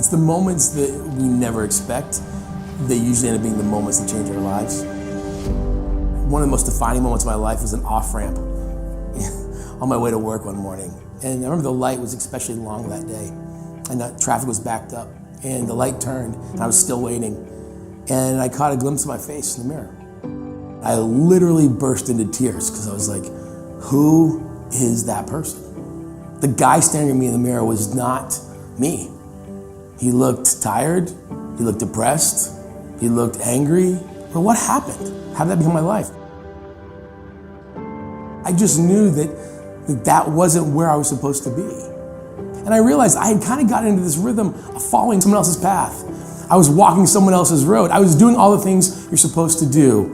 It's the moments that we never expect. They usually end up being the moments that change our lives. One of the most defining moments of my life was an off-ramp on my way to work one morning. And I remember the light was especially long that day, and the traffic was backed up, and the light turned, and I was still waiting, and I caught a glimpse of my face in the mirror. I literally burst into tears because I was like, who is that person? The guy staring at me in the mirror was not me. He looked tired, he looked depressed, he looked angry. But what happened? How did that become my life? I just knew that wasn't where I was supposed to be. And I realized I had kind of gotten into this rhythm of following someone else's path. I was walking someone else's road. I was doing all the things you're supposed to do.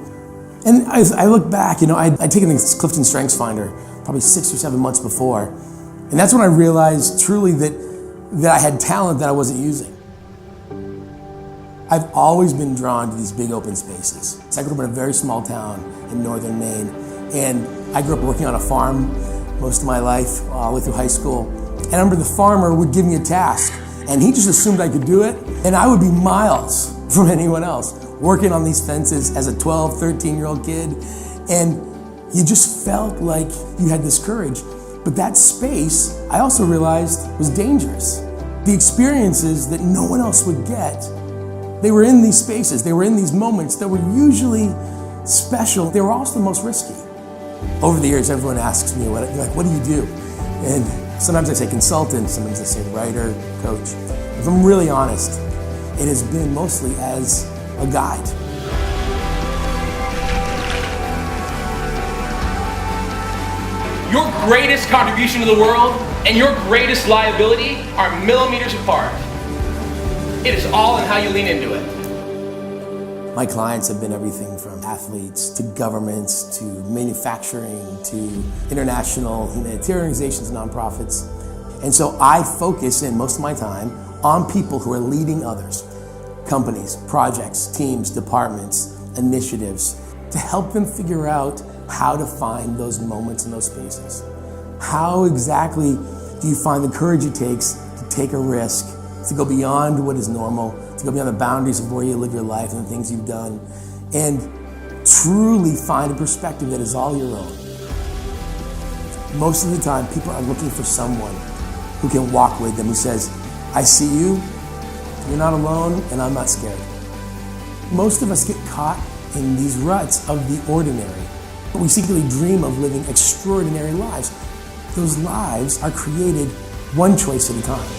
And as I look back, I'd taken this Clifton Strengths Finder probably 6 or 7 months before. And that's when I realized truly that I had talent that I wasn't using. I've always been drawn to these big open spaces. I grew up in a very small town in northern Maine, and I grew up working on a farm most of my life, all the way through high school. And I remember the farmer would give me a task, and he just assumed I could do it, and I would be miles from anyone else, working on these fences as a 12, 13-year-old kid, and you just felt like you had this courage. But that space, I also realized, was dangerous. The experiences that no one else would get, they were in these spaces, they were in these moments that were usually special. They were also the most risky. Over the years, everyone asks me, what do you do? And sometimes I say consultant, sometimes I say writer, coach. If I'm really honest, it has been mostly as a guide. Your greatest contribution to the world and your greatest liability are millimeters apart. It is all in how you lean into it. My clients have been everything from athletes to governments to manufacturing to international humanitarian organizations and nonprofits. And so I focus in most of my time on people who are leading others, companies, projects, teams, departments, initiatives, to help them figure out how to find those moments in those spaces. How exactly do you find the courage it takes to take a risk, to go beyond what is normal, to go beyond the boundaries of where you live your life and the things you've done, and truly find a perspective that is all your own. Most of the time, people are looking for someone who can walk with them, who says, I see you, you're not alone, and I'm not scared. Most of us get caught in these ruts of the ordinary. But we secretly dream of living extraordinary lives. Those lives are created one choice at a time.